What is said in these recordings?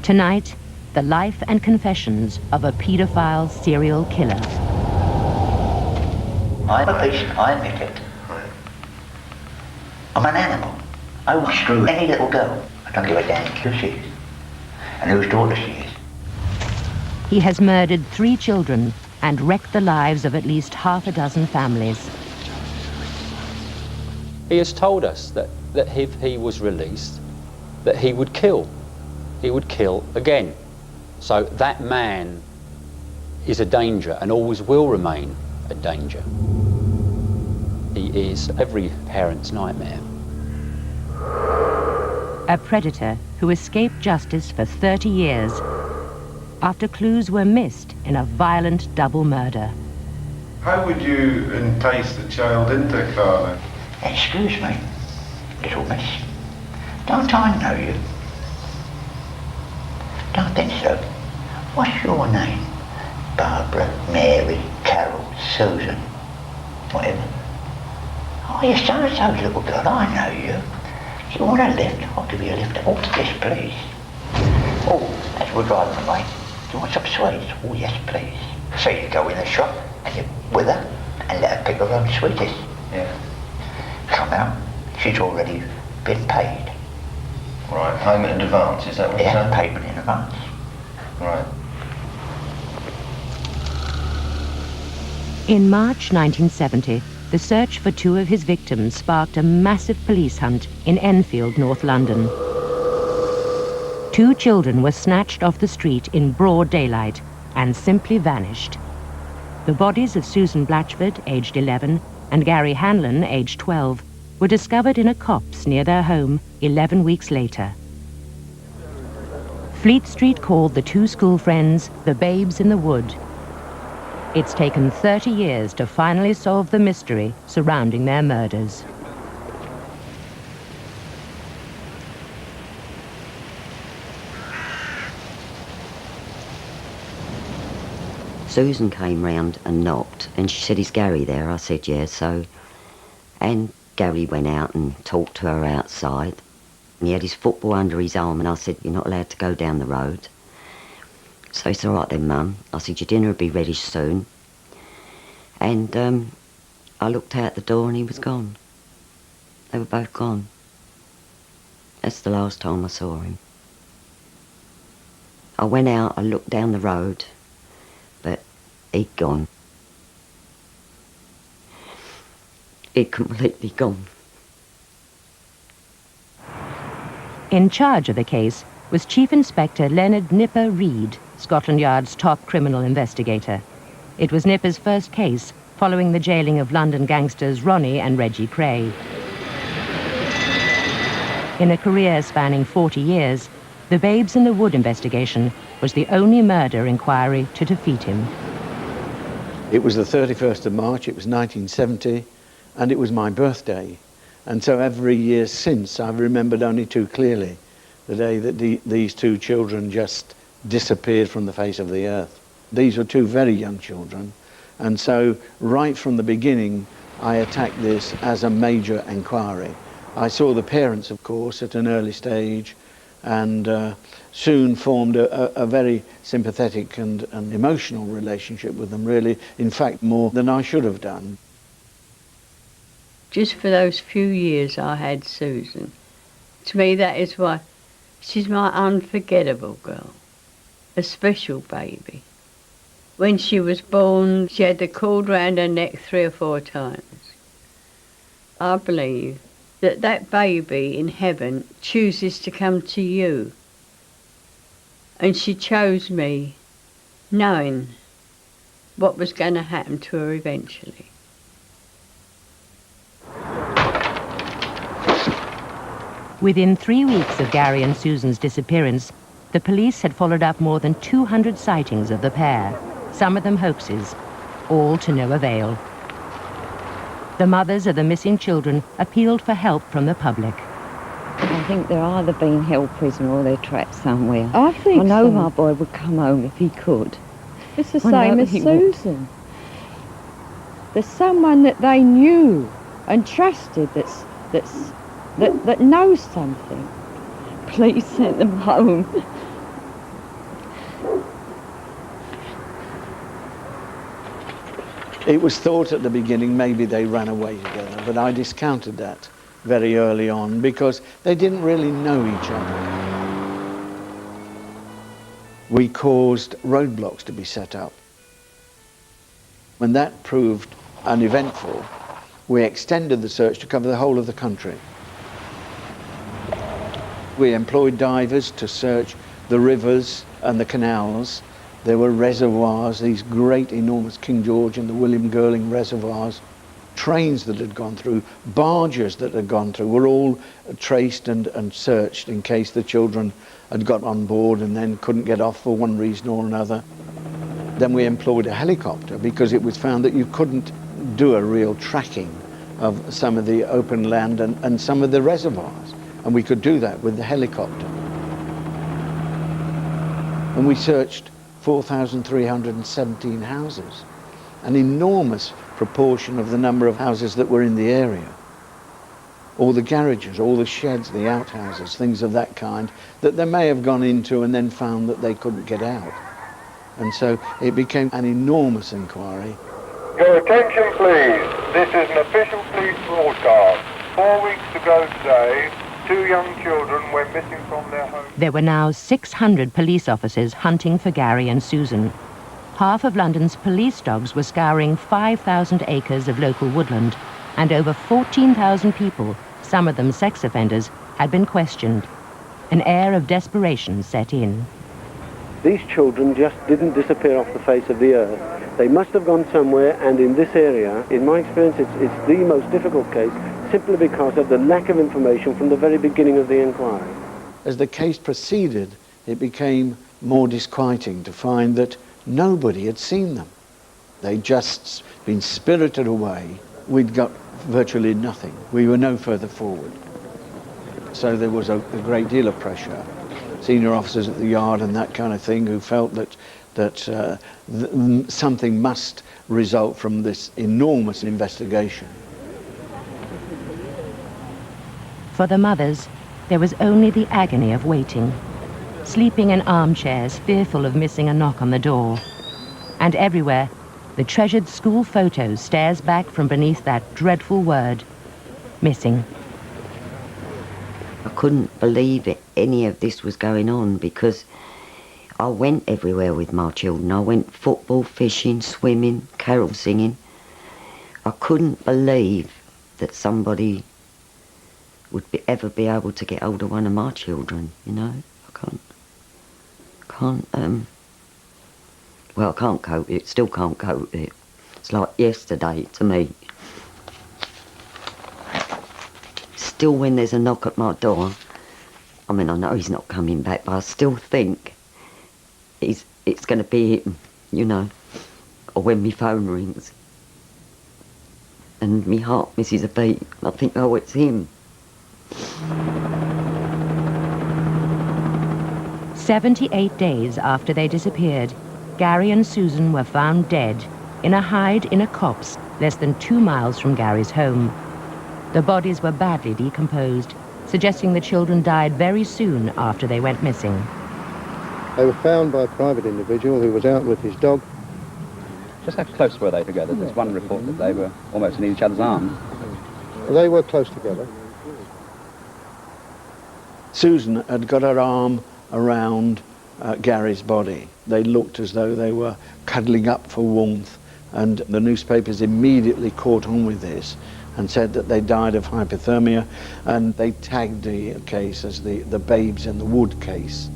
Tonight, the life and confessions of a paedophile serial killer. I'm a beast, I admit it. I'm an animal. I will screw any little girl. I don't give a damn who she is and whose daughter she is. He has murdered 3 children and wrecked the lives of at least half a dozen families. He has told us that if he was released, that he would kill. He would kill again. So that man is a danger and always will remain a danger. He is every parent's nightmare. A predator who escaped justice for 30 years after clues were missed in a violent double murder. How would you entice the child into a car then? Excuse me, little miss. Don't I know you? Don't think so. What's your name? Barbara, Mary, Carol, Susan, whatever. Oh, you're so-and-so's little girl, I know you. Do you want a lift? I'll give you a lift. Oh, yes, please. Oh, as we're driving away, do you want some sweets? Oh, yes, please. So you go in the shop and you're with her and let her pick her own sweeties. Yeah. Come out, she's already been paid. Right, payment in advance, is that what you're Yeah, saying? payment in advance. Right. In March 1970, the search for 2 of his victims sparked a massive police hunt in Enfield, North London. 2 children were snatched off the street in broad daylight and simply vanished. The bodies of Susan Blatchford, aged 11, and Gary Hanlon, aged 12, were discovered in a copse near their home 11 weeks later. Fleet Street called the 2 school friends the Babes in the Wood. It's taken 30 years to finally solve the mystery surrounding their murders. Susan came round and knocked, and she said, "Is Gary there?" I said, "Yeah." And Gary went out and talked to her outside. And he had his football under his arm, and I said, "You're not allowed to go down the road." So he said, "All right then, Mum." I said, "Your dinner will be ready soon." And I looked out the door and he was gone. They were both gone. That's the last time I saw him. I went out, I looked down the road, but he'd gone. He'd completely gone. In charge of the case was Chief Inspector Leonard Nipper Reid, Scotland Yard's top criminal investigator. It was Nipper's first case following the jailing of London gangsters Ronnie and Reggie Kray. In a career spanning 40 years, the Babes in the Wood investigation was the only murder inquiry to defeat him. It was the 31st of March, it was 1970, and it was my birthday. And so every year since, I've remembered only too clearly the day that these 2 children just disappeared from the face of the earth. These were 2 very young children, and so right from the beginning, I attacked this as a major inquiry. I saw the parents, of course, at an early stage, and soon formed a very sympathetic and emotional relationship with them, really, in fact, more than I should have done. Just for those few years I had Susan, to me that is why she's my unforgettable girl, a special baby. When she was born, she had the cord round her neck 3 or 4 times. I believe that that baby in heaven chooses to come to you. And she chose me, knowing what was going to happen to her eventually. Within 3 weeks of Gary and Susan's disappearance, the police had followed up more than 200 sightings of the pair, some of them hoaxes, all to no avail. The mothers of the missing children appealed for help from the public. I think they're either being held prisoner or they're trapped somewhere. I think I know so. my boy would come home if he could. It's the I same know as he would. Susan. There's someone that they knew and trusted that knows something. Please send them home. It was thought at the beginning maybe they ran away together, but I discounted that very early on because they didn't really know each other. We caused roadblocks to be set up. When that proved uneventful, we extended the search to cover the whole of the country. We employed divers to search the rivers and the canals. There were reservoirs, these great enormous King George and the William Girling reservoirs. Trains that had gone through, barges that had gone through, were all traced and searched in case the children had got on board and then couldn't get off for one reason or another. Then we employed a helicopter because it was found that you couldn't do a real tracking of some of the open land and some of the reservoirs. And we could do that with the helicopter. And we searched 4,317 houses, an enormous proportion of the number of houses that were in the area. All the garages, all the sheds, the outhouses, things of that kind that they may have gone into and then found that they couldn't get out. And so it became an enormous inquiry. Your attention please, this is an official police broadcast. 4 weeks ago today, 2 young children went missing from their home. There were now 600 police officers hunting for Gary and Susan. Half of London's police dogs were scouring 5,000 acres of local woodland, and over 14,000 people, some of them sex offenders, had been questioned. An air of desperation set in. These children just didn't disappear off the face of the earth. They must have gone somewhere, and in this area, in my experience, it's the most difficult case, simply because of the lack of information from the very beginning of the inquiry. As the case proceeded, it became more disquieting to find that nobody had seen them. They'd just been spirited away. We'd got virtually nothing. We were no further forward. So there was a great deal of pressure. Senior officers at the yard and that kind of thing who felt that something must result from this enormous investigation. For the mothers, there was only the agony of waiting, sleeping in armchairs, fearful of missing a knock on the door. And everywhere, the treasured school photo stares back from beneath that dreadful word, missing. I couldn't believe any of this was going on because I went everywhere with my children. I went football, fishing, swimming, carol singing. I couldn't believe that somebody would ever be able to get hold of one of my children, you know. I can't cope with it, still can't cope with it. It's like yesterday to me. Still when there's a knock at my door, I mean, I know he's not coming back, but I still think it's going to be him, you know, or when my phone rings and my heart misses a beat, I think, oh, it's him. 78 days after they disappeared, Gary and Susan were found dead in a hide in a copse less than 2 miles from Gary's home. The bodies were badly decomposed, suggesting the children died very soon after they went missing. They were found by a private individual who was out with his dog. Just how close were they together? There's one report that they were almost in each other's arms. They were close together. Susan had got her arm around Gary's body. They looked as though they were cuddling up for warmth, and the newspapers immediately caught on with this and said that they died of hypothermia, and they tagged the case as the Babes in the Wood case.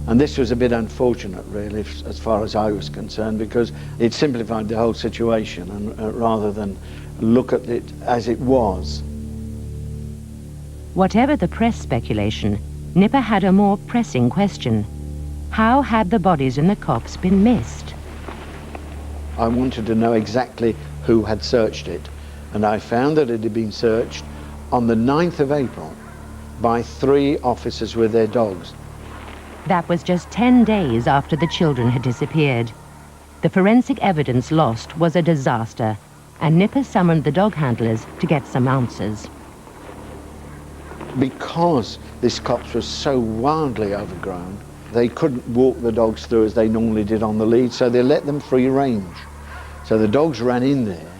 And this was a bit unfortunate, really, as far as I was concerned, because it simplified the whole situation, and rather than look at it as it was. Whatever the press speculation, Nipper had a more pressing question. How had the bodies in the copse been missed? I wanted to know exactly who had searched it, and I found that it had been searched on the 9th of April by 3 officers with their dogs. That was just 10 days after the children had disappeared. The forensic evidence lost was a disaster, and Nipper summoned the dog handlers to get some answers. Because this copse was so wildly overgrown, they couldn't walk the dogs through as they normally did on the lead, so they let them free range. So the dogs ran in there,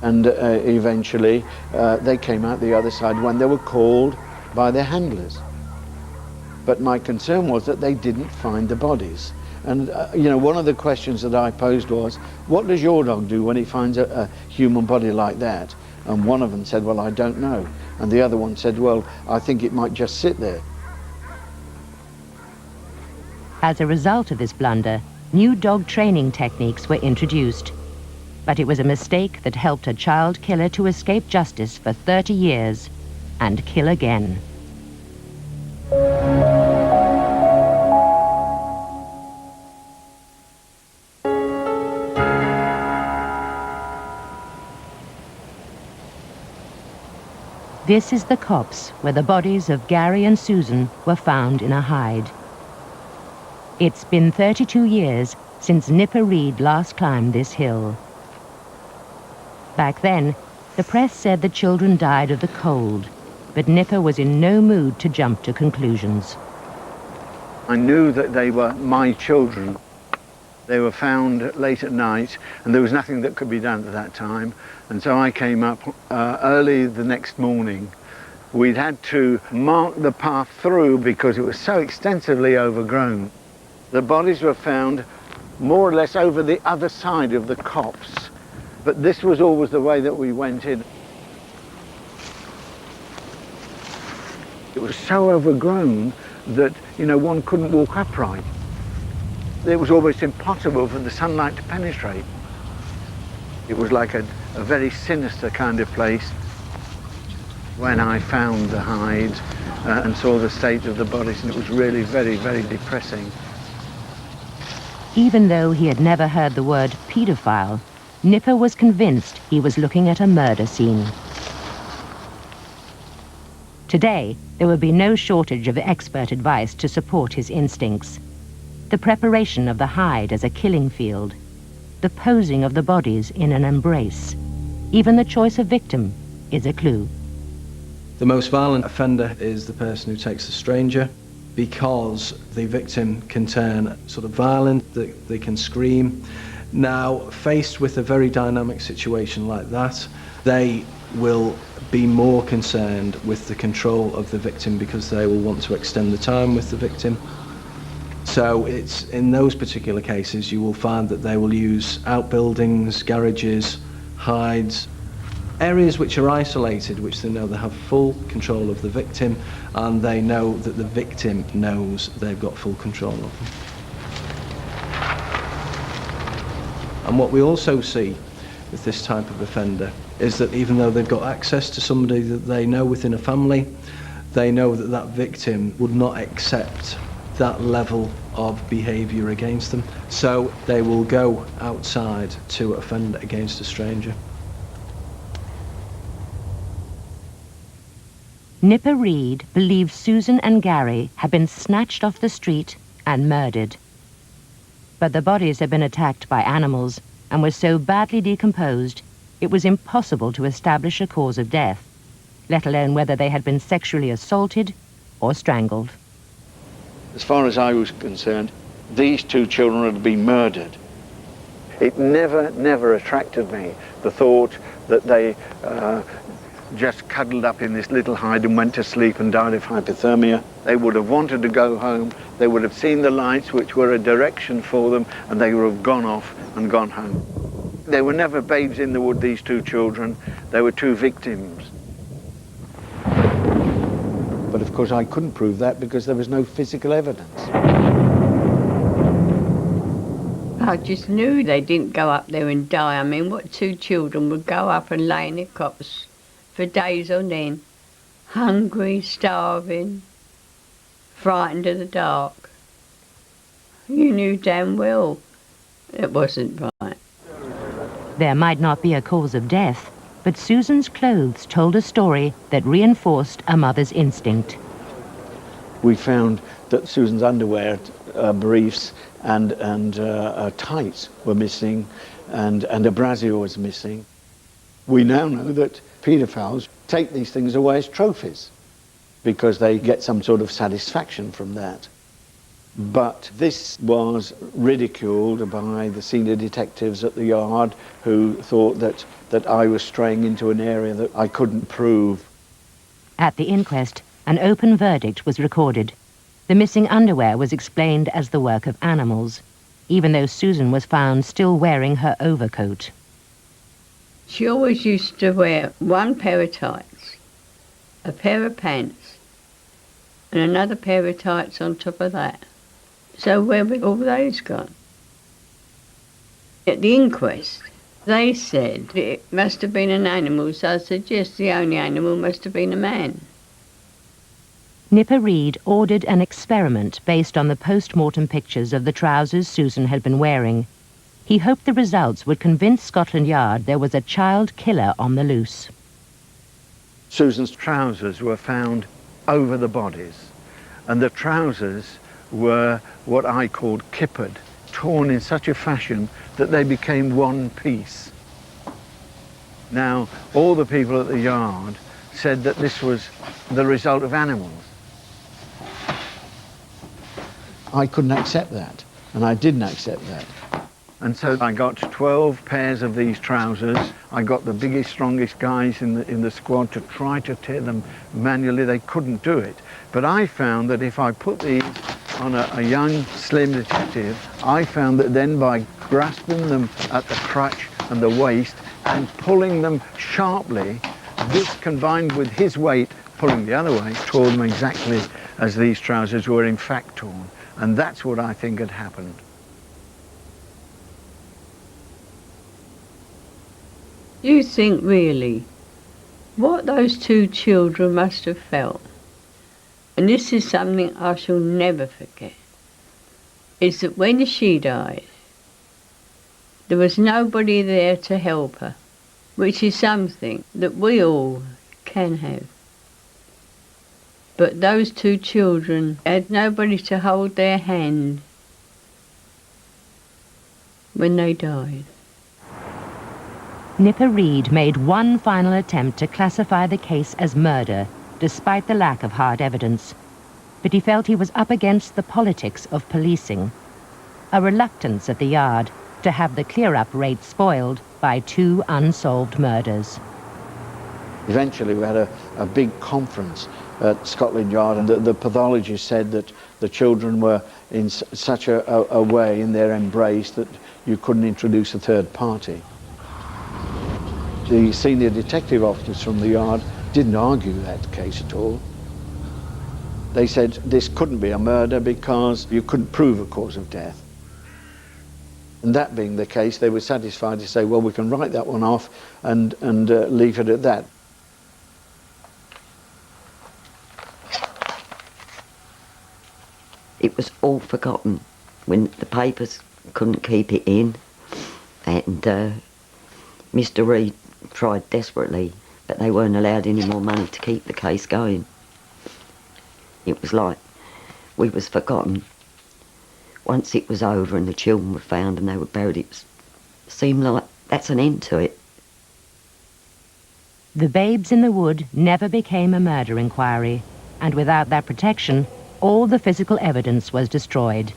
and eventually they came out the other side when they were called by their handlers. But my concern was that they didn't find the bodies. And you know, one of the questions that I posed was, what does your dog do when he finds a human body like that? And one of them said, well, I don't know. And the other one said, well, I think it might just sit there. As a result of this blunder, new dog training techniques were introduced. But it was a mistake that helped a child killer to escape justice for 30 years and kill again. This is the copse where the bodies of Gary and Susan were found in a hide. It's been 32 years since Nipper Read last climbed this hill. Back then, the press said the children died of the cold, but Nipper was in no mood to jump to conclusions. I knew that they were my children. They were found late at night, and there was nothing that could be done at that time. And so I came up early the next morning. We'd had to mark the path through because it was so extensively overgrown. The bodies were found more or less over the other side of the copse. But this was always the way that we went in. It was so overgrown that, you know, one couldn't walk upright. It was almost impossible for the sunlight to penetrate. It was like a very sinister kind of place. When I found the hide and saw the state of the bodies, and it was really very, very depressing. Even though he had never heard the word paedophile, Nipper was convinced he was looking at a murder scene. Today, there would be no shortage of expert advice to support his instincts. The preparation of the hide as a killing field, the posing of the bodies in an embrace, even the choice of victim is a clue. The most violent offender is the person who takes a stranger, because the victim can turn sort of violent, they can scream. Now, faced with a very dynamic situation like that, they will be more concerned with the control of the victim because they will want to extend the time with the victim. So it's in those particular cases you will find that they will use outbuildings, garages, hides, areas which are isolated, which they know they have full control of the victim, and they know that the victim knows they've got full control of them. And what we also see with this type of offender is that even though they've got access to somebody that they know within a family, they know that that victim would not accept that level of behaviour against them. So they will go outside to offend against a stranger. Nipper Read believes Susan and Gary had been snatched off the street and murdered. But the bodies had been attacked by animals and were so badly decomposed it was impossible to establish a cause of death, let alone whether they had been sexually assaulted or strangled. As far as I was concerned, these two children had been murdered. It never attracted me, the thought that they just cuddled up in this little hide and went to sleep and died of hypothermia. They would have wanted to go home, they would have seen the lights which were a direction for them, and they would have gone off and gone home. They were never babes in the wood, these two children. They were two victims. But of course I couldn't prove that because there was no physical evidence. I just knew they didn't go up there and die. I mean, what two children would go up and lay in their cots for days on end, hungry, starving, frightened of the dark? You knew damn well it wasn't right. There might not be a cause of death, but Susan's clothes told a story that reinforced a mother's instinct. We found that Susan's underwear, briefs and tights were missing, and a brassiere was missing. We now know that paedophiles take these things away as trophies because they get some sort of satisfaction from that. But this was ridiculed by the senior detectives at the yard, who thought that I was straying into an area that I couldn't prove. At the inquest, an open verdict was recorded. The missing underwear was explained as the work of animals, even though Susan was found still wearing her overcoat. She always used to wear one pair of tights, a pair of pants, and another pair of tights on top of that. So where were all those gone? At the inquest, they said it must have been an animal, so I said, yes, the only animal must have been a man. Nipper Read ordered an experiment based on the post-mortem pictures of the trousers Susan had been wearing. He hoped the results would convince Scotland Yard there was a child killer on the loose. Susan's trousers were found over the bodies, and the trousers were what I called kippered, torn in such a fashion that they became one piece. Now, all the people at the yard said that this was the result of animals. I couldn't accept that, and I didn't accept that. And so I got 12 pairs of these trousers. I got the biggest, strongest guys in the squad to try to tear them manually. They couldn't do it. But I found that if I put these on a young, slim detective, I found that then by grasping them at the crotch and the waist and pulling them sharply, this combined with his weight pulling the other way, tore them exactly as these trousers were in fact torn. And that's what I think had happened. You think really what those two children must have felt, and this is something I shall never forget, is that when she died, there was nobody there to help her, which is something that we all can have. But those two children had nobody to hold their hand when they died. Nipper Read made one final attempt to classify the case as murder, despite the lack of hard evidence. But he felt he was up against the politics of policing, a reluctance at the yard to have the clear-up rate spoiled by two unsolved murders. Eventually we had a big conference at Scotland Yard, and the pathologist said that the children were in such a way in their embrace that you couldn't introduce a third party. The senior detective officers from the yard didn't argue that case at all. They said this couldn't be a murder because you couldn't prove a cause of death. And that being the case, they were satisfied to say, well, we can write that one off and leave it at that. It was all forgotten when the papers couldn't keep it in, and Mr. Read tried desperately, but they weren't allowed any more money to keep the case going. It was like we was forgotten. Once it was over and the children were found and they were buried, it seemed like that's an end to it. The Babes in the Wood never became a murder inquiry, and without that protection, all the physical evidence was destroyed.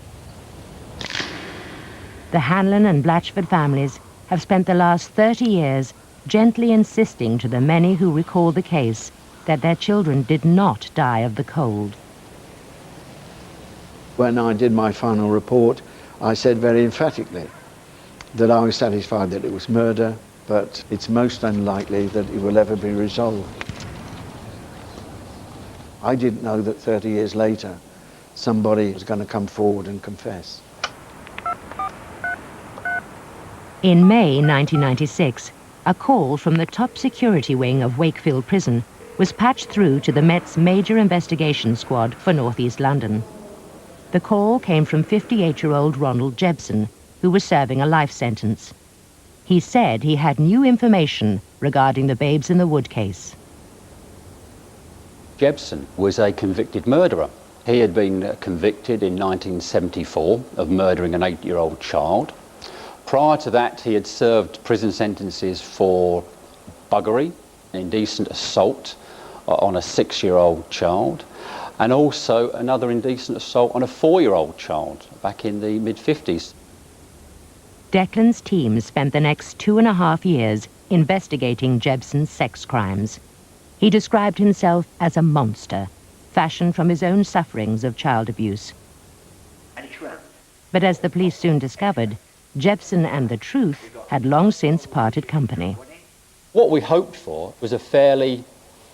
The Hanlon and Blatchford families have spent the last 30 years gently insisting to the many who recall the case that their children did not die of the cold. When I did my final report, I said very emphatically that I was satisfied that it was murder, but it's most unlikely that it will ever be resolved. I didn't know that 30 years later somebody was going to come forward and confess. In May 1996, a call from the top security wing of Wakefield Prison was patched through to the Met's major investigation squad for North East London. The call came from 58-year-old Ronald Jebson, who was serving a life sentence. He said he had new information regarding the Babes in the Wood case. Jebson was a convicted murderer. He had been convicted in 1974 of murdering an 8-year-old child. Prior to that, he had served prison sentences for buggery, indecent assault on a 6-year-old child. and also another indecent assault on a 4-year-old child back in the mid-50s. Declan's team spent the next 2.5 years investigating Jebsen's sex crimes. He described himself as a monster, fashioned from his own sufferings of child abuse. But as the police soon discovered, Jebsen and the truth had long since parted company. What we hoped for was a fairly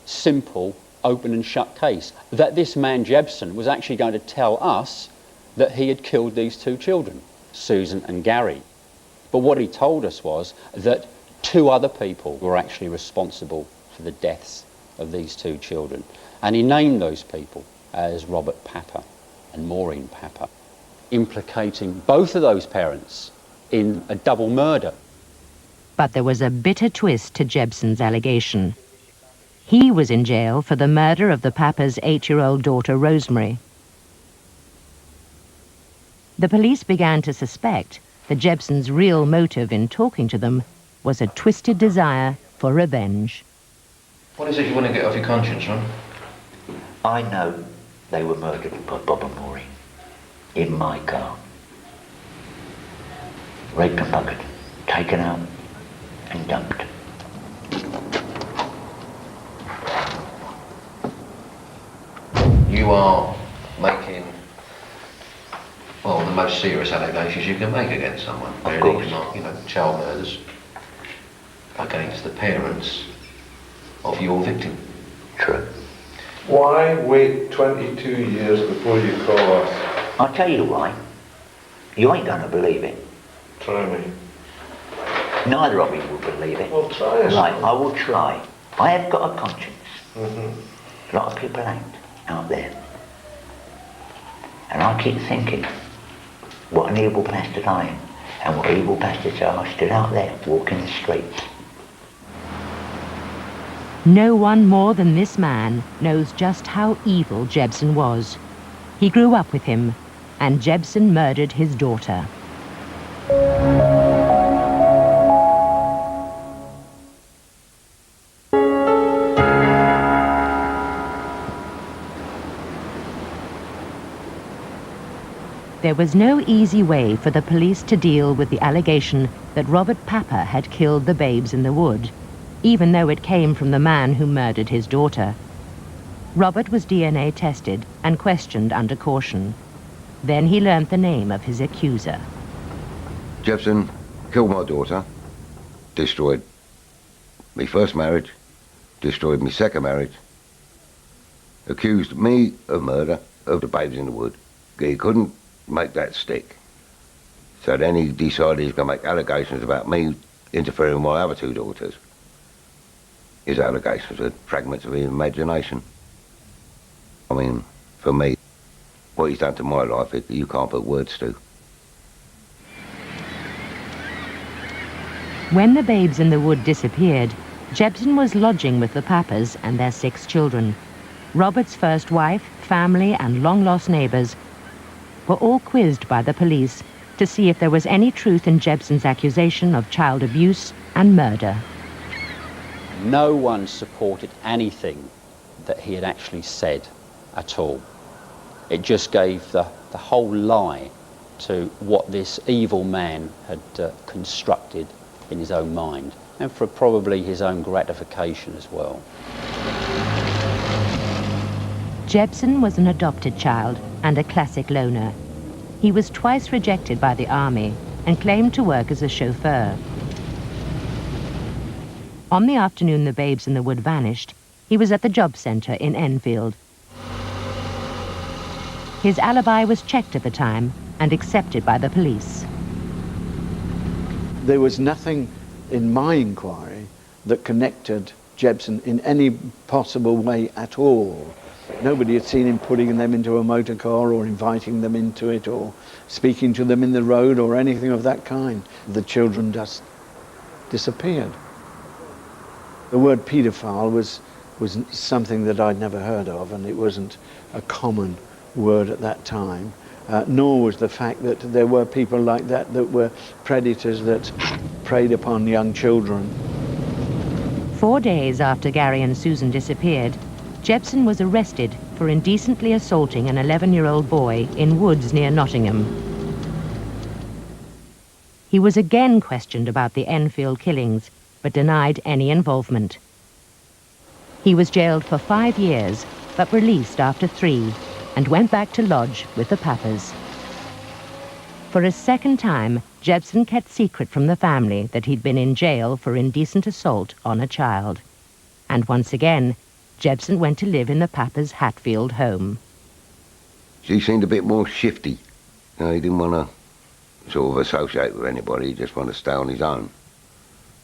simple, open and shut case, that this man Jebsen was actually going to tell us that he had killed these 2 children, Susan and Gary. But what he told us was that 2 other people were actually responsible for the deaths of these 2 children. And he named those people as Robert Papper and Maureen Papper, implicating both of those parents in a double murder. But there was a bitter twist to Jebsen's allegation. He was in jail for the murder of the Pappers' 8-year-old daughter, Rosemary. The police began to suspect that Jebsen's real motive in talking to them was a twisted desire for revenge. What is it you want to get off your conscience, Ron? I know they were murdered by Bob and Maureen in my car. Raped and buggered, taken out and dumped. You are making, well, the most serious allegations you can make against someone. Of course. Not, you know, child murders against the parents of your victim. True. Why wait 22 years before you call us? I'll tell you why. You ain't gonna believe it. Try me. Neither of you will believe it. Well, try us. Right, I will try. I have got a conscience. A lot of people ain't out there. And I keep thinking, what an evil bastard I am, and what evil bastards are still out there walking the streets. No one more than this man knows just how evil Jebsen was. He grew up with him, and Jebsen murdered his daughter. There was no easy way for the police to deal with the allegation that Robert Papper had killed the babes in the wood, even though it came from the man who murdered his daughter. Robert was DNA tested and questioned under caution. Then he learnt the name of his accuser. Jebsen killed my daughter, destroyed my first marriage, destroyed my second marriage, accused me of murder of the babes in the wood. He couldn't make that stick. So then he decided he's going to make allegations about me interfering with my other 2 daughters. His allegations are fragments of his imagination. I mean, for me, what he's done to my life, you can't put words to. When the babes in the wood disappeared, Jebsen was lodging with the Pappers and their 6 children. Robert's first wife, family and long-lost neighbours were all quizzed by the police to see if there was any truth in Jebsen's accusation of child abuse and murder. No one supported anything that he had actually said at all. It just gave the whole lie to what this evil man had constructed in his own mind, and for probably his own gratification as well. Jebsen was an adopted child and a classic loner. He was twice rejected by the army and claimed to work as a chauffeur. On the afternoon the babes in the wood vanished, he was at the job centre in Enfield. His alibi was checked at the time and accepted by the police. There was nothing in my inquiry that connected Jebsen in any possible way at all. Nobody had seen him putting them into a motor car or inviting them into it or speaking to them in the road or anything of that kind. The children just disappeared. The word paedophile was something that I'd never heard of, and it wasn't a common word at that time, nor was the fact that there were people like that that were predators that preyed upon young children. 4 days after Gary and Susan disappeared, Jebsen was arrested for indecently assaulting an 11-year-old boy in woods near Nottingham. He was again questioned about the Enfield killings, but denied any involvement. He was jailed for 5 years, but released after 3, and went back to lodge with the Pappas. For a second time, Jebsen kept secret from the family that he'd been in jail for indecent assault on a child. And once again, Jebsen went to live in the Pappas' Hatfield home. She seemed a bit more shifty. You know, he didn't want to sort of associate with anybody, he just wanted to stay on his own.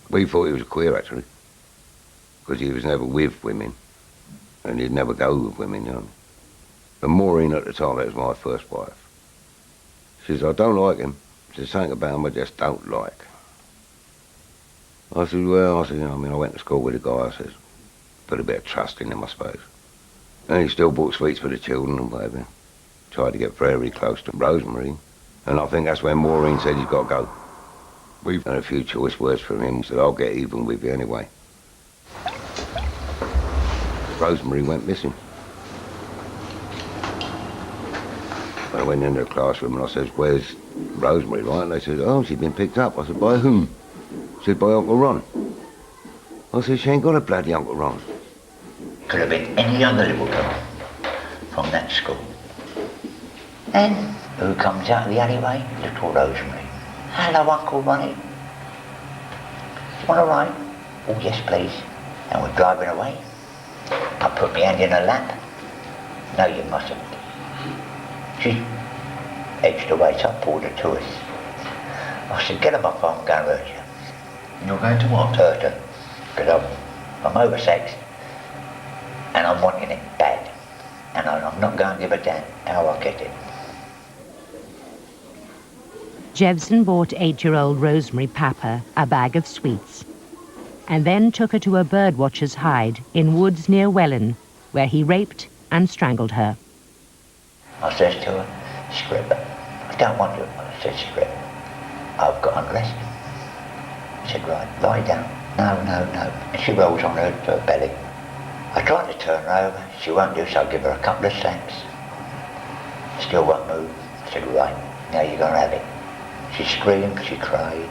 We thought he was a queer, actually, because he was never with women, and he'd never go with women, you know. But Maureen at the time, that was my first wife. She says, I don't like him. There's something about him I just don't like. I said, well, you know, I went to school with a guy, I said, put a bit of trust in him, I suppose. And he still bought sweets for the children and whatever. Tried to get very close to Rosemary. And I think that's when Maureen said he's got to go. We've had a few choice words from him. He said, I'll get even with you anyway. Rosemary went missing. I went into the classroom and I said, where's Rosemary, right? And they said, oh, she's been picked up. I said, by whom? She said, by Uncle Ron. I said, she ain't got a bloody Uncle Ron. Could have been any other little girl from that school. And who comes out of the alleyway? Little Rosemary. Hello, Uncle Ronnie. You want a ride? Oh, yes, please. And we're driving away. I put my hand in her lap. No, you mustn't. She edged away, so I pulled her to us. I said, get her off, I'm going to hurt you. You're going to what? Hurt her. Because I'm oversexed. And I'm wanting it bad. And I'm not going to give a damn how I get it. Jebsen bought 8-year-old Rosemary Papa a bag of sweets, and then took her to a birdwatcher's hide in woods near Welland, where he raped and strangled her. I says to her, Scrib, I don't want you. I said, Scrib, I've got undressed. She said, right, lie down. No. And she rolls on her belly. I tried to turn her over. She won't do, so I give her a couple of slaps. Still won't move. I said, right, now you're going to have it. She screamed, she cried.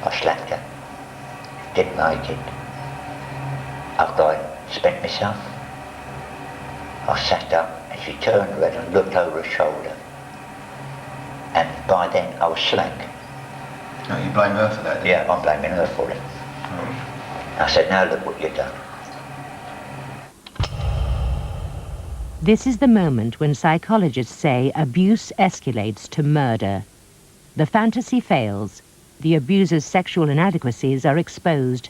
I slapped her. Didn't like it. After I spent myself, I sat up and she turned around and looked over her shoulder. And by then I was slank. No, you blame her for that? Yeah, I'm blaming her for it. I said, now look what you've done. This is the moment when psychologists say abuse escalates to murder. The fantasy fails, the abuser's sexual inadequacies are exposed,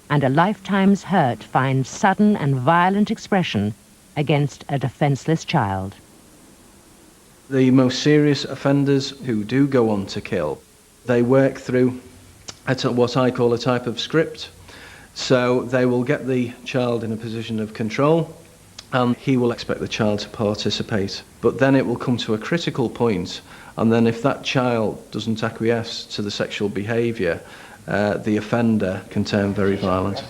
and a lifetime's hurt finds sudden and violent expression against a defenseless child. The most serious offenders who do go on to kill, they work through what I call a type of script. So they will get the child in a position of control, and he will expect the child to participate. But then it will come to a critical point, and then if that child doesn't acquiesce to the sexual behaviour, the offender can turn very violent.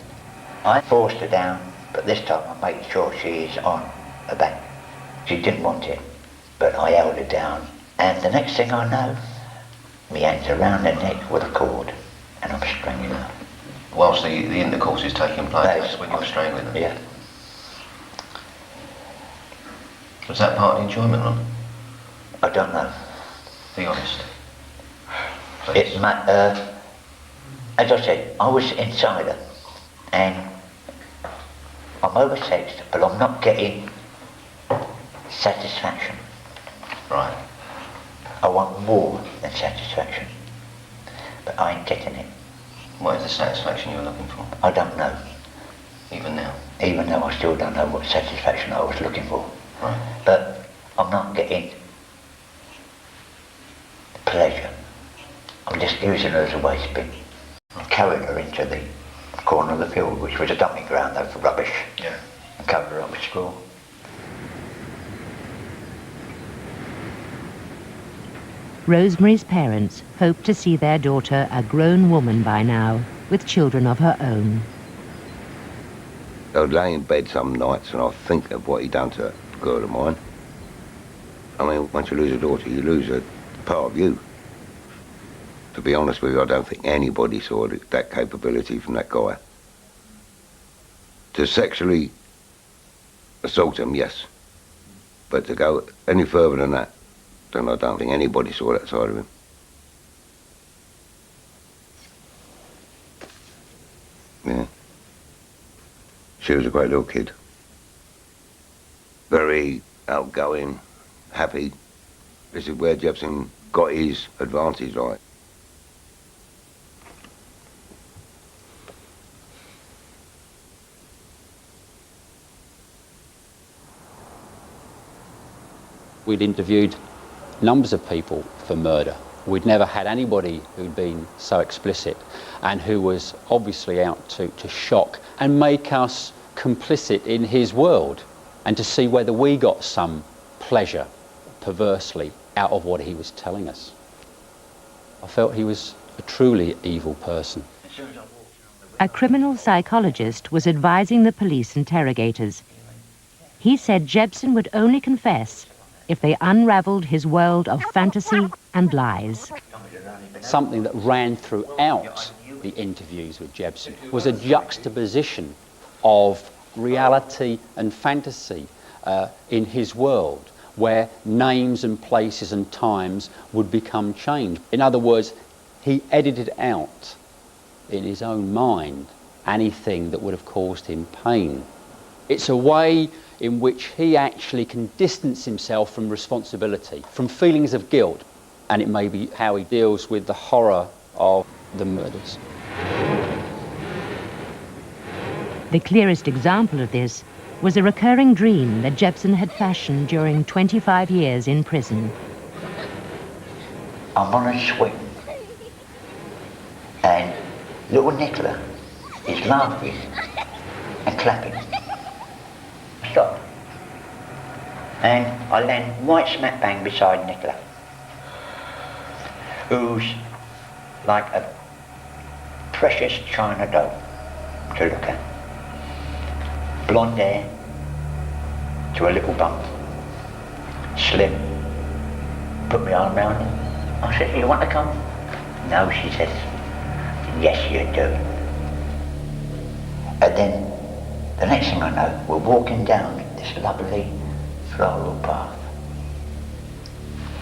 I forced her down, but this time I made sure she is on her back. She didn't want it, but I held her down. And the next thing I know, my hands around her neck with a cord, and I'm strangling her. Whilst the intercourse is taking place, that's when you're strangling her? Yeah. Was that part of the enjoyment, Ron? I don't know. Be honest. As I said, I was inside her, and I'm oversexed, but I'm not getting satisfaction. Right. I want more than satisfaction, but I ain't getting it. What is the satisfaction you're looking for? I don't know. Even now? Even though I still don't know what satisfaction I was looking for. Right. But I'm not getting pleasure. I'm just using her as a waste bin. Carried her into the corner of the field, which was a dumping ground though for rubbish. Yeah. And covered her up with straw. Rosemary's parents hoped to see their daughter a grown woman by now, with children of her own. I'd lay in bed some nights and I'd think of what he'd done to her. girl of mine. I mean, once you lose a daughter, you lose a part of you. To be honest with you, I don't think anybody saw that capability from that guy. To sexually assault him, yes. But to go any further than that, then I don't think anybody saw that side of him. Yeah. She was a great little kid. Very outgoing, happy. This is where Jepson got his advantage, like. We'd interviewed numbers of people for murder. We'd never had anybody who'd been so explicit and who was obviously out to shock and make us complicit in his world, and to see whether we got some pleasure, perversely, out of what he was telling us. I felt he was a truly evil person. A criminal psychologist was advising the police interrogators. He said Jepson would only confess if they unravelled his world of fantasy and lies. Something that ran throughout the interviews with Jepson was a juxtaposition of reality and fantasy in his world, where names and places and times would become changed. In other words, he edited out in his own mind anything that would have caused him pain. It's a way in which he actually can distance himself from responsibility, from feelings of guilt, and it may be how he deals with the horror of the murders. The clearest example of this was a recurring dream that Jepson had fashioned during 25 years in prison. I'm on a swing, and little Nicola is laughing and clapping. Stop. And I land right smack bang beside Nicola, who's like a precious china doll to look at. Blonde hair to a little bump, slim. Put my arm around her. I said, "You want to come?" "No," she says. "Yes, you do." And then the next thing I know, we're walking down this lovely floral path,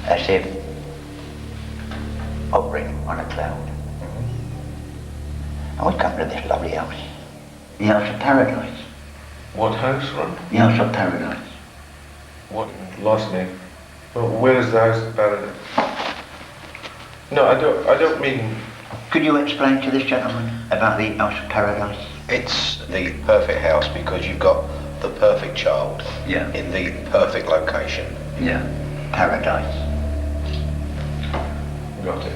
as if hovering on a cloud. And we come to this lovely house, the House of Paradise. What house, Ron? The House of Paradise. What? Lost me. Well, where is the House of Paradise? No, I don't mean... Could you explain to this gentleman about the House of Paradise? It's the perfect house because you've got the perfect child in the perfect location. Yeah. Paradise. Got it.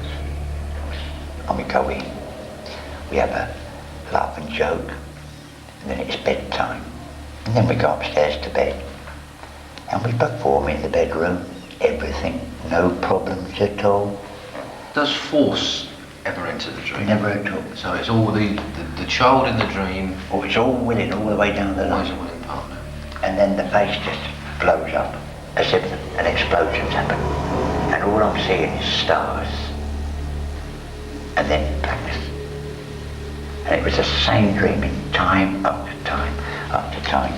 And we go in, we have a laugh and joke, and then it's bedtime. And then we go upstairs to bed. And we perform in the bedroom, everything, no problems at all. Does force ever enter the dream? Never at all. So it's all the child in the dream. Or it's all willing all the way down the line. Always a willing partner. And then the face just blows up, as if an explosion's happened. And all I'm seeing is stars. And then blackness. And it was the same dream in time after time after time.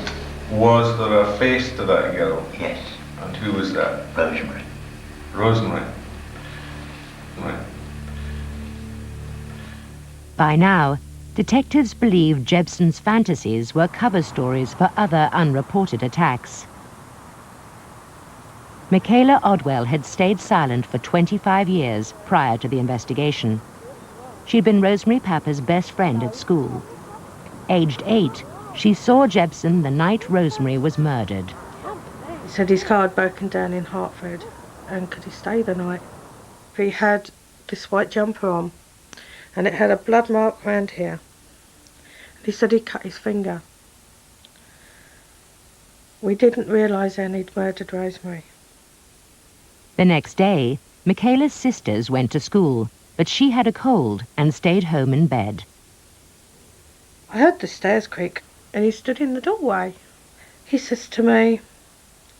Was there a face to that girl? Yes. And who was that? Rosemary. Rosemary. Right. By now, detectives believed Jepson's fantasies were cover stories for other unreported attacks. Michaela Odwell had stayed silent for 25 years prior to the investigation. She'd been Rosemary Papper's best friend at school. Aged 8, she saw Jepson the night Rosemary was murdered. He said his car had broken down in Hertford, and could he stay the night? He had this white jumper on, and it had a blood mark round here. And he said he cut his finger. We didn't realise then he'd murdered Rosemary. The next day, Michaela's sisters went to school, but she had a cold and stayed home in bed. I heard the stairs creak, and he stood in the doorway. He says to me,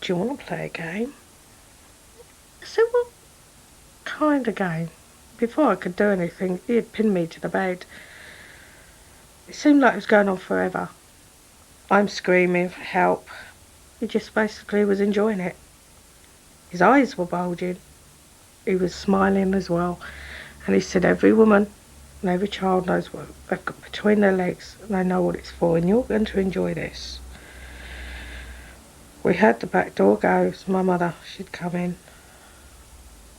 do you want to play a game? I said, what kind of game? Before I could do anything, he had pinned me to the bed. It seemed like it was going on forever. I'm screaming for help. He just basically was enjoying it. His eyes were bulging. He was smiling as well. And he said, every woman and every child knows what they've got between their legs, and they know what it's for, and you're going to enjoy this. We had the back door go, so my mother, she'd come in.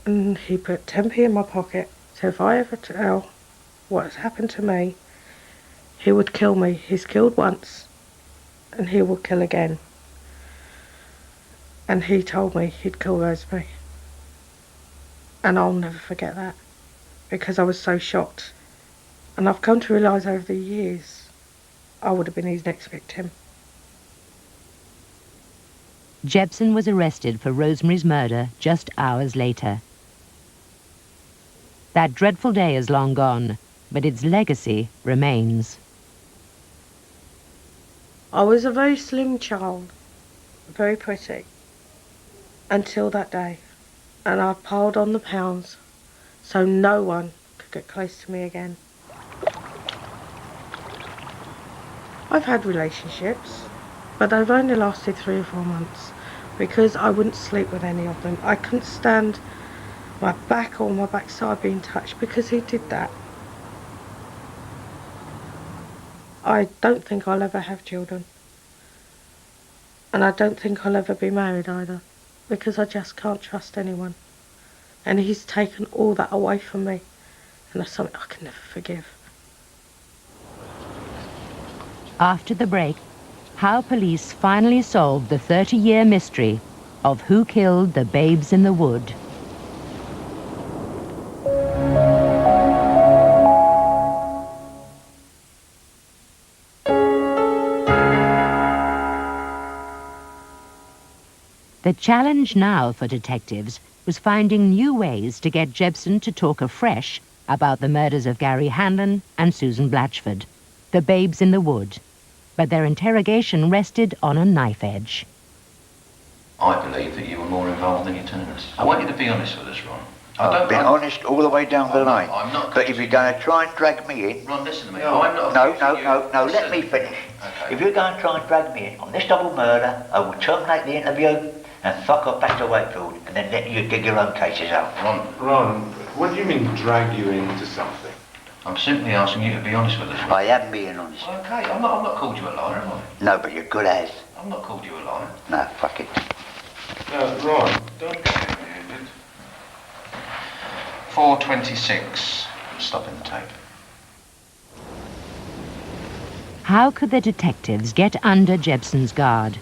And he put 10p in my pocket. So if I ever tell what has happened to me, he would kill me. He's killed once, and he will kill again. And he told me he'd kill Rosemary. And I'll never forget that, because I was so shocked. And I've come to realise over the years, I would have been his next victim. Jebsen was arrested for Rosemary's murder just hours later. That dreadful day is long gone, but its legacy remains. I was a very slim child, very pretty, until that day. And I piled on the pounds so no one could get close to me again. I've had relationships, but they've only lasted 3 or 4 months because I wouldn't sleep with any of them. I couldn't stand my back or my backside being touched because he did that. I don't think I'll ever have children. And I don't think I'll ever be married either, because I just can't trust anyone. And he's taken all that away from me, and that's something I can never forgive. After the break, how police finally solved the 30-year mystery of who killed the babes in the wood. The challenge now for detectives was finding new ways to get Jebsen to talk afresh about the murders of Gary Hanlon and Susan Blatchford, the babes in the wood. But their interrogation rested on a knife edge. I believe that you were more involved than you're telling us. I want you to be honest with us, Ron. I've been honest all the way down the line. I'm not. But if you're going to try and drag me in... Ron, listen to me. No, I'm not. no, let me finish. Okay. If you're going to try and drag me in on this double murder, I will terminate the interview and fuck off back to Wakefield and then let you dig your own cases out. Ron, what do you mean drag you into something? I'm simply asking you to be honest with us. I am being honest. Okay, I'm not called you a liar, am I? No, but you're good as. I'm not called you a liar. No, fuck it. Ron, don't get heavy-handed. 4:26. I'm stopping the tape. How could the detectives get under Jebsen's guard?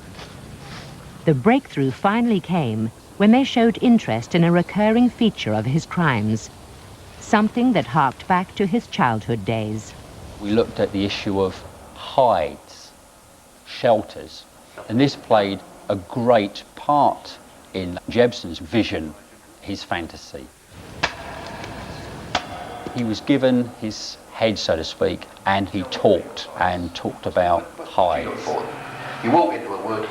The breakthrough finally came when they showed interest in a recurring feature of his crimes, something that harked back to his childhood days. We looked at the issue of hides, shelters, and this played a great part in Jebsen's vision, his fantasy. He was given his head, so to speak, and he talked about hides. You walk into a wood,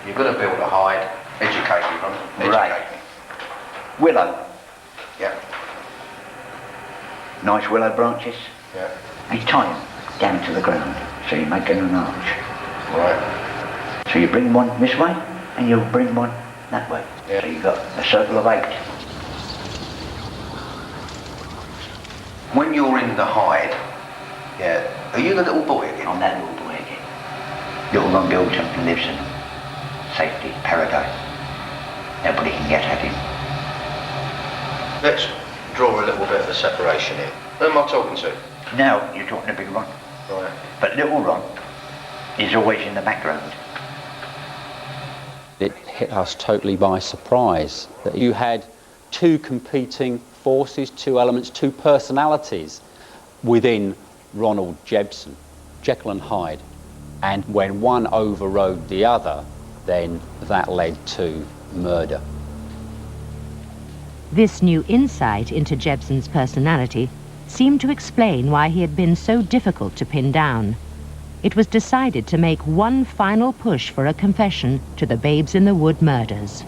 you're going to build a hide, educate me, Ron. Educate me. Willow. Yeah. Nice willow branches. Yeah. And you tie them down to the ground, so you make an arch. Right. So you bring one this way, and you'll bring one that way. Yeah. So you've got a circle of 8. When you're in the hide, yeah, are you the little boy again? I'm that little boy again. Little Ron Goldjump lives in safety, paradise. Nobody can get at him. Let's draw a little bit of a separation here. Who am I talking to? Now you're talking to Big Ron. Right. But little Ron is always in the background. It hit us totally by surprise that you had 2 competing forces, 2 elements, 2 personalities within Ronald Jebsen, Jekyll and Hyde. And when one overrode the other, then that led to murder. This new insight into Jebsen's personality seemed to explain why he had been so difficult to pin down. it was decided to make one final push for a confession to the Babes in the Wood murders.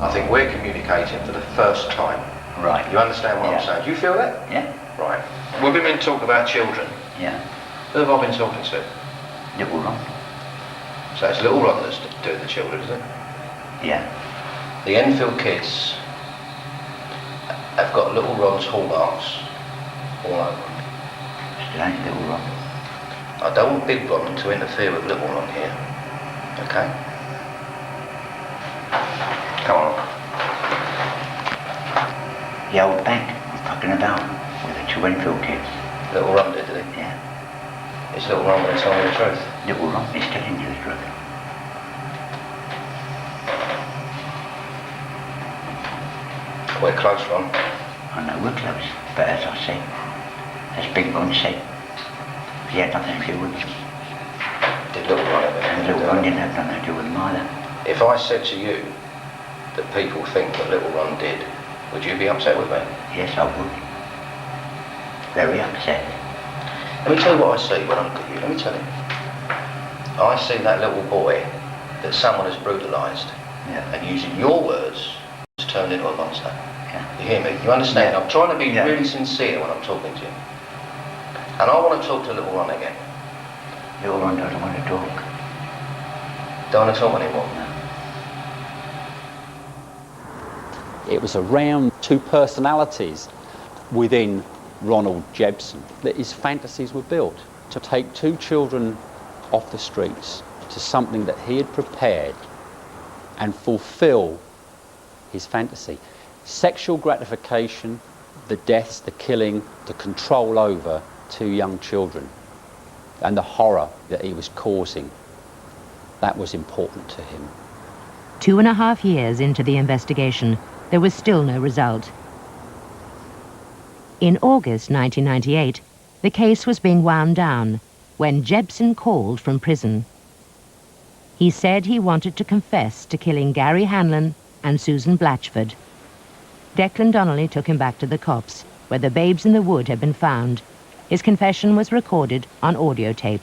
I think we're communicating for the first time. Right. You understand what I'm saying? Do you feel that? Yeah. Right. When women talk about children, Yeah. who have I been talking to? Little Ron. So it's Little Ron that's doing the children, is it? Yeah. The Enfield kids have got Little Ron's hallmarks all over them. Still ain't Little Ron. I don't want Big Ron to interfere with Little Ron here. Okay? Come on. The old bank I'm fucking about with the two Enfield kids. Little Ron did he? Yeah. Is Little Ron going to tell me the truth? Little Ron is telling you the truth. We're close, Ron. I know we're close, but as I said, as Big Ron said, he had nothing to do with them. Did Little Ron have anything to do Little with Ron it? didn't have nothing to do with them either. If I said to you that people think that Little Ron did, would you be upset with me? Yes, I would. Very upset. Let me tell you what I see when I look at you. Let me tell you. I see that little boy that someone has brutalised, and using your words, has turned into a monster. Yeah. You hear me? You understand? Yeah. I'm trying to be Yeah. really sincere when I'm talking to you. And I want to talk to Little Ron again. Little Ron doesn't want to talk. Don't want to talk anymore. It was around two personalities within Ronald Jebsen that his fantasies were built. To take two children off the streets to something that he had prepared and fulfill his fantasy. Sexual gratification, the deaths, the killing, the control over two young children, and the horror that he was causing, that was important to him. 2.5 years into the investigation, there was still no result. In August 1998, the case was being wound down when Jebsen called from prison. He said he wanted to confess to killing Gary Hanlon and Susan Blatchford. Declan Donnelly took him back to the cops, where the Babes in the Wood had been found. His confession was recorded on audio tape.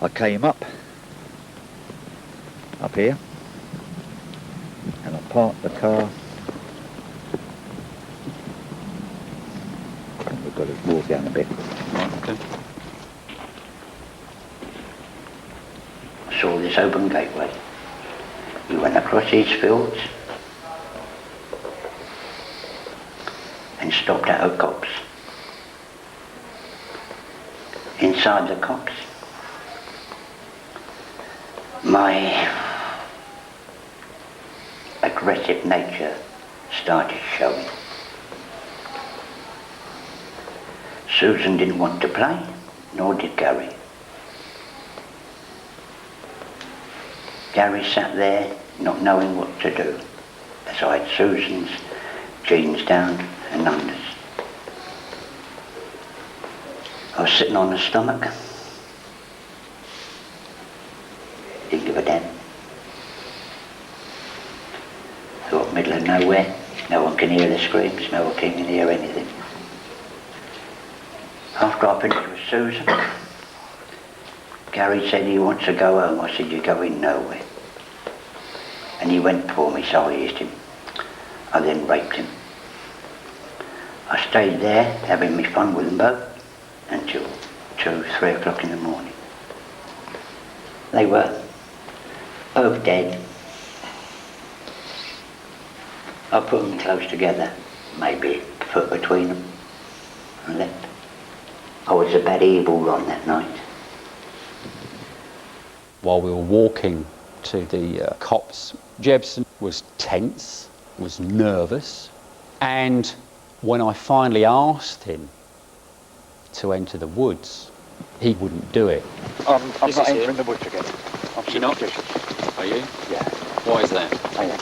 I came up here, and I parked the car. We've got to walk down a bit. Okay. I saw this open gateway. We went across these fields and stopped at a copse. Inside the copse, my aggressive nature started showing. Susan didn't want to play, nor did Gary. Gary sat there not knowing what to do, beside Susan's jeans down and unders. I was sitting on the stomach. Didn't give a damn. Thought middle of nowhere, no one can hear the screams, no one can hear anything. After I finished with Susan, Gary said he wants to go home. I said, you're going nowhere. And he went for me, so I eased him. I then raped him. I stayed there, having me fun with them both, until 2, 3 o'clock in the morning. They were both dead. I put them close together, maybe a foot between them, and left. I was a bad evil Ron that night. While we were walking to the cops, Jebsen was tense, was nervous, and when I finally asked him to enter the woods, he wouldn't do it. I'm not entering the woods again. You're not? Are you? Yeah. Why is that? I am.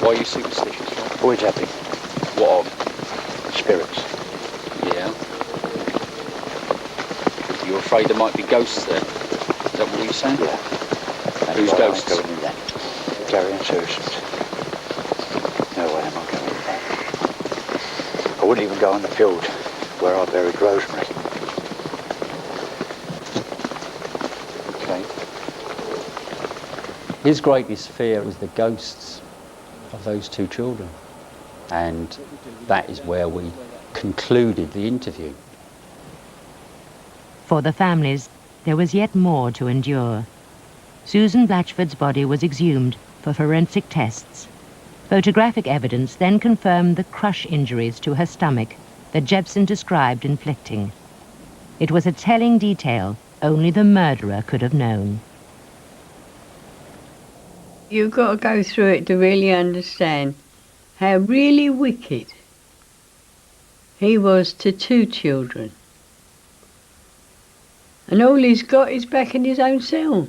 Why are you superstitious? Always happy. What of? Spirits. Yeah. You're afraid there might be ghosts there? Is that what you're saying? Yeah. Whose ghosts? I'm going in there. Gary and Susan's. No way am I going in there. I wouldn't even go on the field where I buried Rosemary. His greatest fear was the ghosts of those 2 children. And that is where we concluded the interview. For the families, there was yet more to endure. Susan Blatchford's body was exhumed for forensic tests. Photographic evidence then confirmed the crush injuries to her stomach that Jepson described inflicting. It was a telling detail only the murderer could have known. You've got to go through it to really understand how really wicked he was to 2 children. And all he's got is back in his own cell.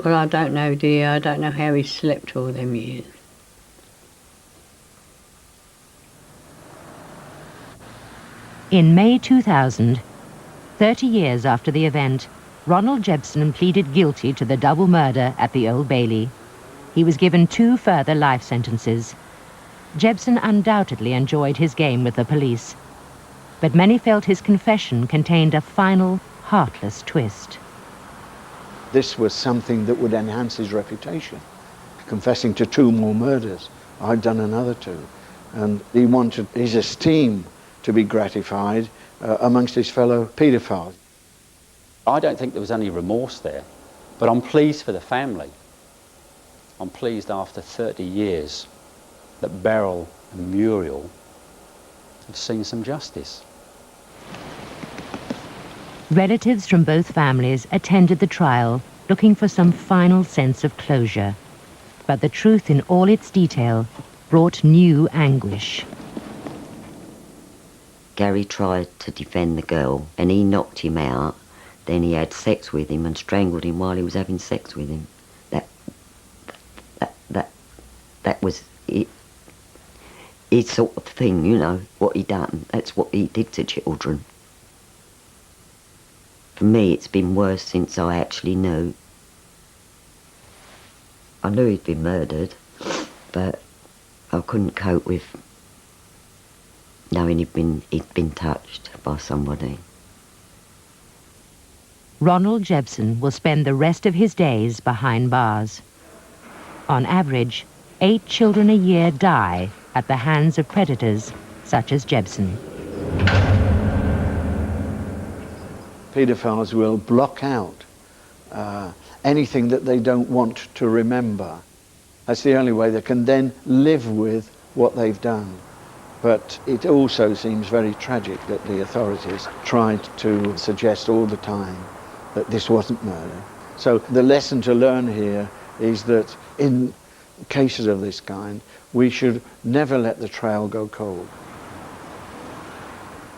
Well, I don't know, dear. I don't know how he slept all them years. In May 2000, 30 years after the event, Ronald Jepson pleaded guilty to the double murder at the Old Bailey. He was given 2 further life sentences. Jepson undoubtedly enjoyed his game with the police, but many felt his confession contained a final, heartless twist. This was something that would enhance his reputation. Confessing to 2 more murders, I'd done another 2, and he wanted his esteem to be gratified amongst his fellow paedophiles. I don't think there was any remorse there, but I'm pleased for the family. I'm pleased after 30 years that Beryl and Muriel have seen some justice. Relatives from both families attended the trial, looking for some final sense of closure. But the truth in all its detail brought new anguish. Gary tried to defend the girl, and he knocked him out. Then he had sex with him and strangled him while he was having sex with him. That was it. His sort of thing, you know, what he done. That's what he did to children. For me, it's been worse since I actually knew. I knew he'd been murdered, but I couldn't cope with knowing he'd been touched by somebody. Ronald Jepson will spend the rest of his days behind bars. On average, 8 children a year die at the hands of predators such as Jepson. Paedophiles will block out anything that they don't want to remember. That's the only way they can then live with what they've done. But it also seems very tragic that the authorities tried to suggest all the time that this wasn't murder. So the lesson to learn here is that in cases of this kind, we should never let the trail go cold.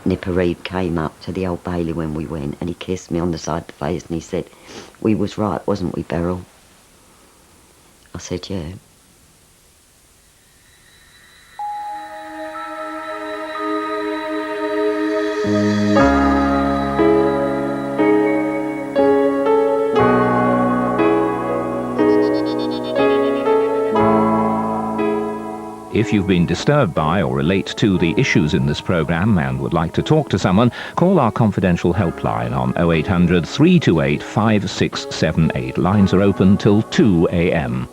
Nipper Reeve came up to the Old Bailey when we went, and he kissed me on the side of the face and he said, "We was right, wasn't we, Beryl?" I said, "Yeah." If you've been disturbed by or relate to the issues in this programme and would like to talk to someone, call our confidential helpline on 0800 328 5678. Lines are open till 2 a.m.